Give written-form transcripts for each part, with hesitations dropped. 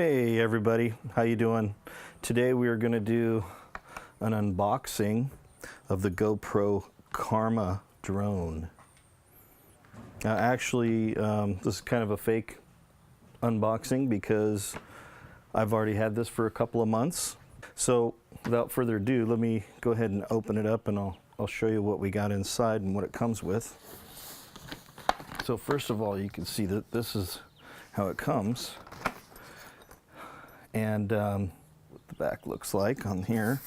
Hey everybody, how you doing? Today we are going to do an unboxing of the GoPro Karma drone. Now actually, this is kind of a fake unboxing because I've already had this for a couple of months. So without further ado, let me go ahead and open it up and I'll show you what we got inside and what it comes with. So first of all, you can see that this is how it comes. And what the back looks like on here.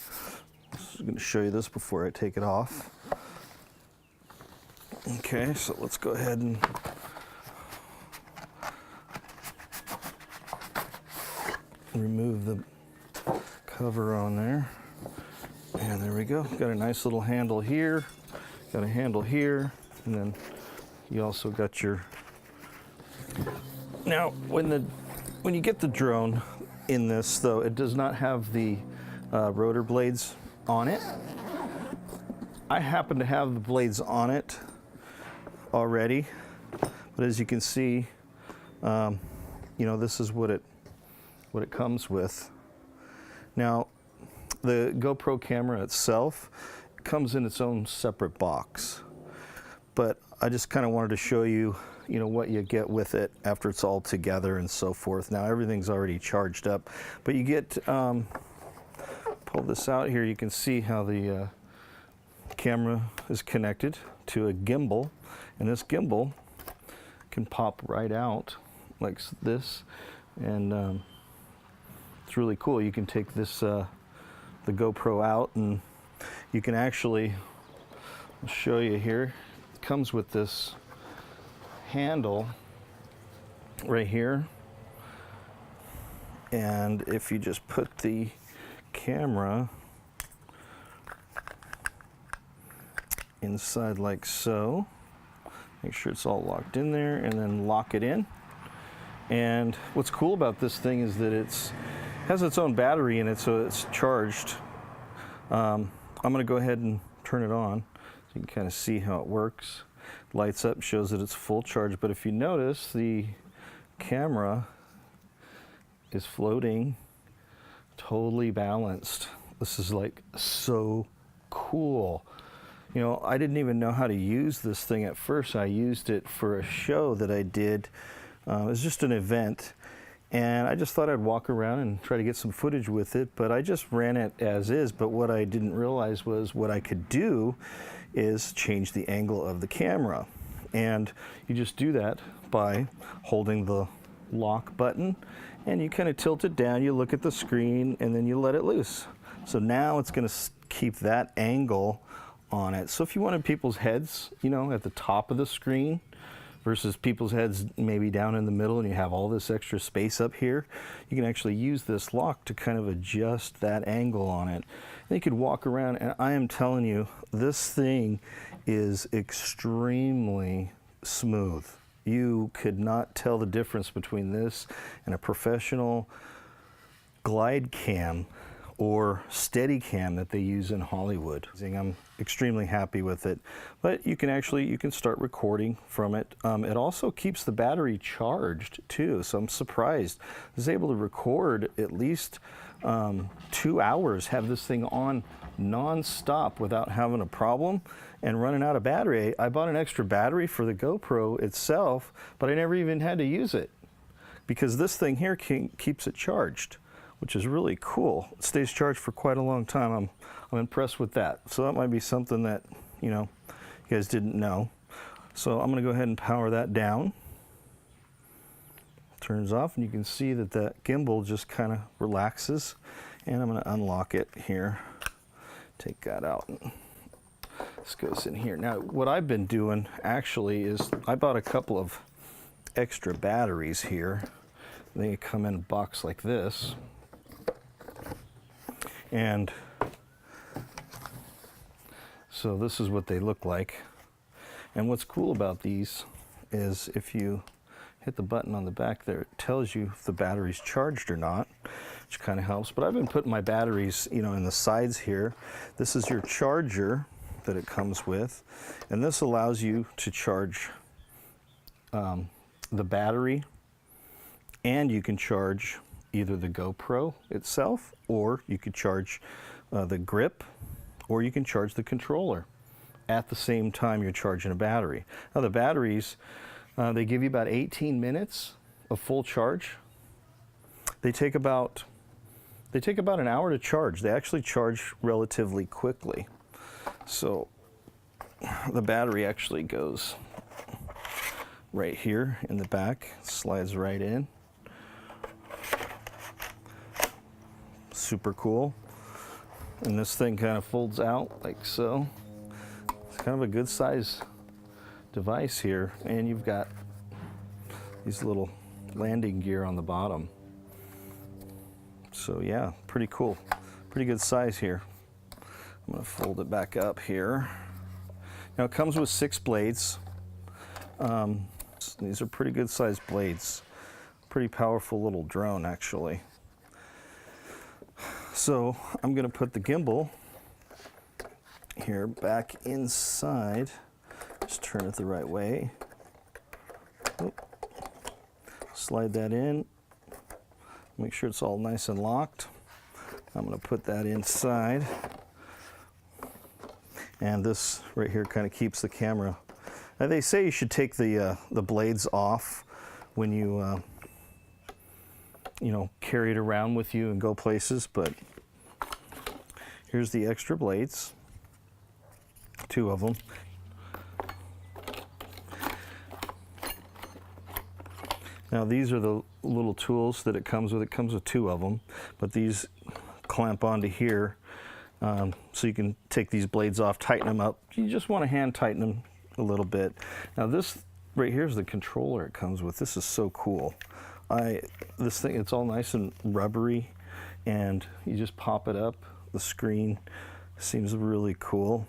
I'm going to show you this before I take it off. Okay, so let's go ahead and remove the cover on there. And there we go. Got a nice little handle here, got a handle here, and then you also got your... Now, when you get the drone in this, though, it does not have the rotor blades on it. I happen to have the blades on it already, but as you can see, you know, this is what it comes with. Now, the GoPro camera itself comes in its own separate box, but I just kind of wanted to show you, you know, what you get with it after it's all together and so forth. Now everything's already charged up, but you get, pull this out here, you can see how the camera is connected to a gimbal, and this gimbal can pop right out like this, and it's really cool. You can take this, the GoPro out, and you can actually, I'll show you here, it comes with this handle right here, and if you just put the camera inside like so, make sure it's all locked in there, and then lock it in. And what's cool about this thing is that it has its own battery in it, so it's charged. I'm going to go ahead and turn it on so you can kind of see how it works. Lights up, shows that it's full charge, but if you notice, the camera is floating totally balanced. This is like so cool. You know, I didn't even know how to use this thing at first. I used it for a show that I did. It was just an event, and I just thought I'd walk around and try to get some footage with it, but I just ran it as is. But what I didn't realize was what I could do is change the angle of the camera. And you just do that by holding the lock button, and you kind of tilt it down, you look at the screen, and then you let it loose. So now it's going to keep that angle on it. So if you wanted people's heads, you know, at the top of the screen versus people's heads maybe down in the middle, and you have all this extra space up here, you can actually use this lock to kind of adjust that angle on it. And you could walk around, and I am telling you, this thing is extremely smooth. You could not tell the difference between this and a professional glide cam or steady cam that they use in Hollywood. I'm extremely happy with it, but you can start recording from it. It also keeps the battery charged too, so I'm surprised. I was able to record at least 2 hours, have this thing on non-stop without having a problem and running out of battery. I bought an extra battery for the GoPro itself, but I never even had to use it because this thing here keeps it charged, which is really cool. It stays charged for quite a long time. I'm impressed with that. So that might be something that, you know, you guys didn't know. So I'm going to go ahead and power that down. Turns off, and you can see that that gimbal just kind of relaxes. And I'm going to unlock it here. Take that out. This goes in here. Now, what I've been doing actually is I bought a couple of extra batteries here. They come in a box like this. And so this is what they look like. And what's cool about these is if you hit the button on the back there, it tells you if the battery's charged or not, which kind of helps. But I've been putting my batteries, you know, in the sides here. This is your charger that it comes with, and this allows you to charge the battery, and you can charge either the GoPro itself, or you could charge the grip, or you can charge the controller at the same time you're charging a battery. Now the batteries, they give you about 18 minutes of full charge. They take about an hour to charge. They actually charge relatively quickly. So the battery actually goes right here in the back, slides right in. Super cool. And this thing kind of folds out like so. It's kind of a good size device here, and you've got these little landing gear on the bottom. So yeah, pretty cool. Pretty good size here. I'm going to fold it back up here. Now it comes with 6 blades. These are pretty good sized blades. Pretty powerful little drone actually. So I'm going to put the gimbal here back inside. Just turn it the right way. Oop. Slide that in. Make sure it's all nice and locked. I'm going to put that inside. And this right here kind of keeps the camera. Now they say you should take the blades off when you you know, carry it around with you and go places, but here's the extra blades, 2 of them. Now these are the little tools that it comes with. It comes with 2 of them, but these clamp onto here, so you can take these blades off, tighten them up. You just want to hand tighten them a little bit. Now this right here is the controller it comes with. This is so cool. This thing, it's all nice and rubbery, and you just pop it up. The screen seems really cool.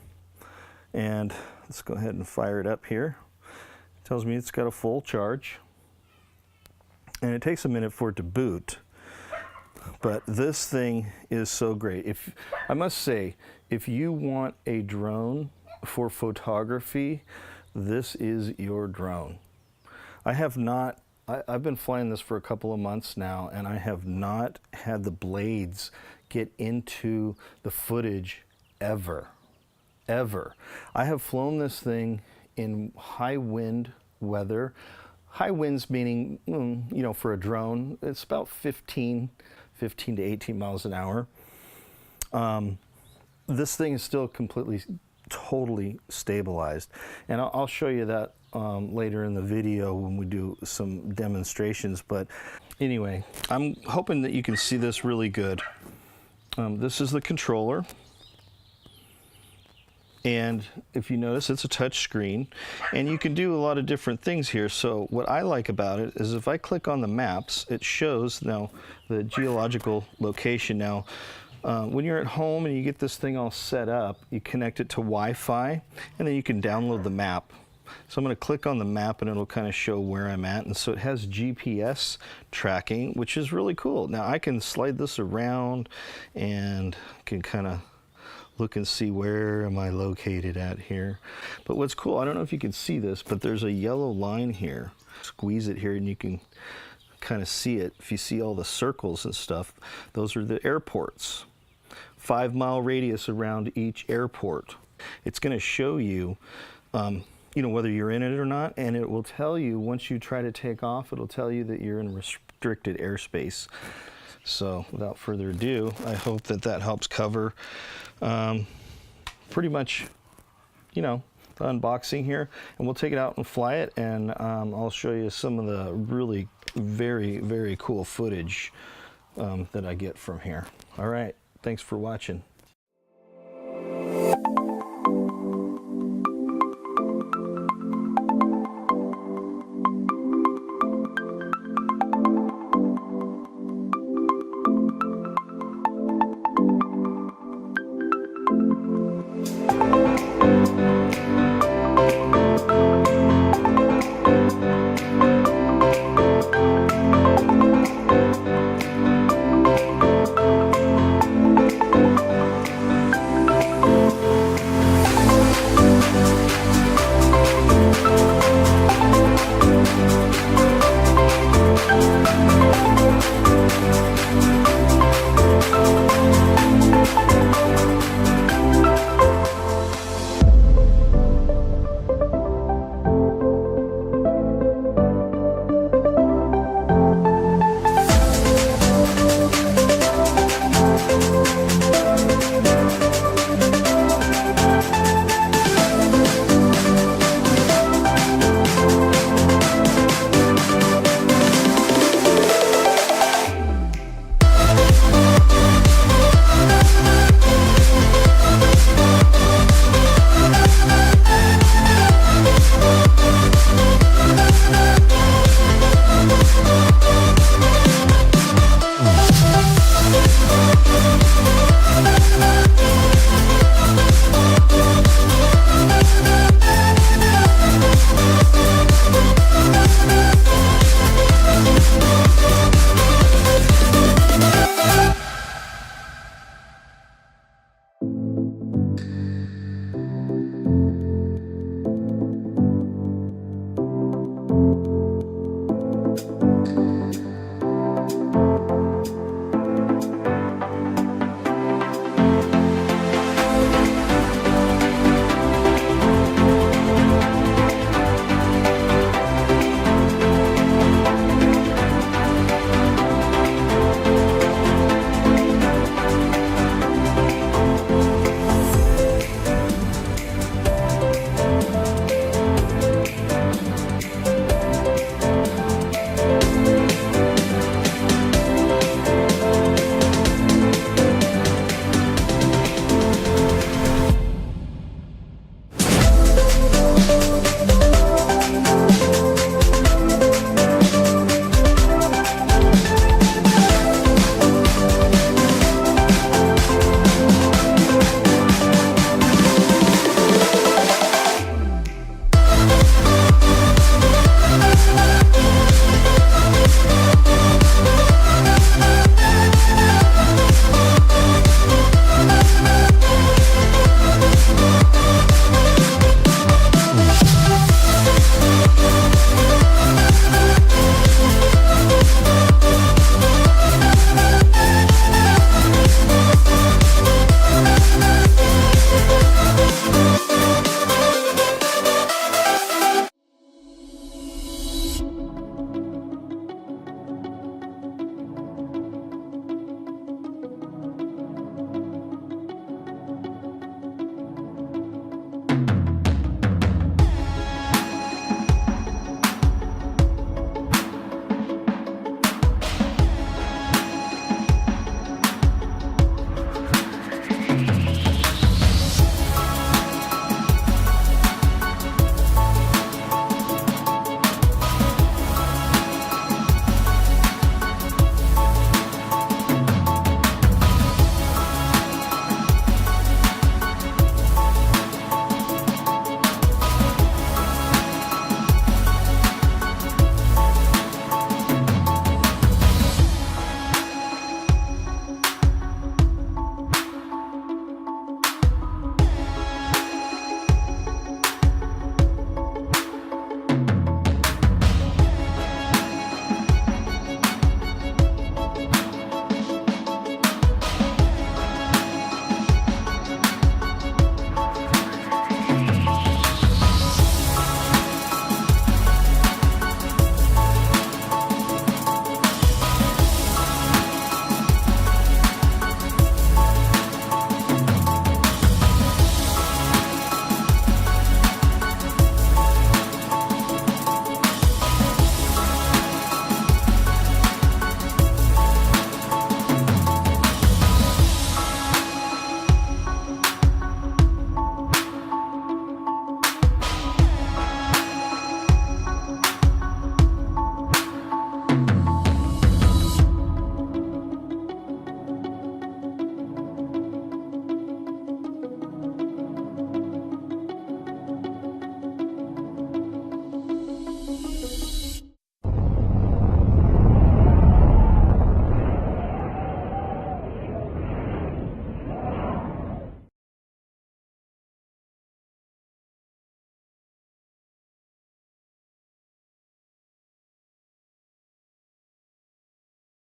And let's go ahead and fire it up here. It tells me it's got a full charge, and it takes a minute for it to boot. But this thing is so great. I must say, if you want a drone for photography, this is your drone. I've been flying this for a couple of months now, and I have not had the blades get into the footage ever. I have flown this thing in high wind weather. High winds meaning, you know, for a drone, it's about 15 to 18 miles an hour. This thing is still completely, totally stabilized. And I'll show you that later in the video when we do some demonstrations. But anyway, I'm hoping that you can see this really good. This is the controller. And if you notice, it's a touch screen, and you can do a lot of different things here. So what I like about it is if I click on the maps, it shows now the geological location. Now, when you're at home and you get this thing all set up, you connect it to Wi-Fi, and then you can download the map. So I'm going to click on the map, and it'll kind of show where I'm at. And so it has GPS tracking, which is really cool. Now I can slide this around and can kind of look and see where am I located at here. But what's cool, I don't know if you can see this, but there's a yellow line here. Squeeze it here and you can kind of see it. If you see all the circles and stuff, those are the airports. 5-mile radius around each airport. It's going to show you, you know, whether you're in it or not, and it will tell you once you try to take off, it'll tell you that you're in restricted airspace. So without further ado, I hope that that helps cover pretty much, you know, the unboxing here. And we'll take it out and fly it, and I'll show you some of the really very, very cool footage that I get from here. All right, thanks for watching.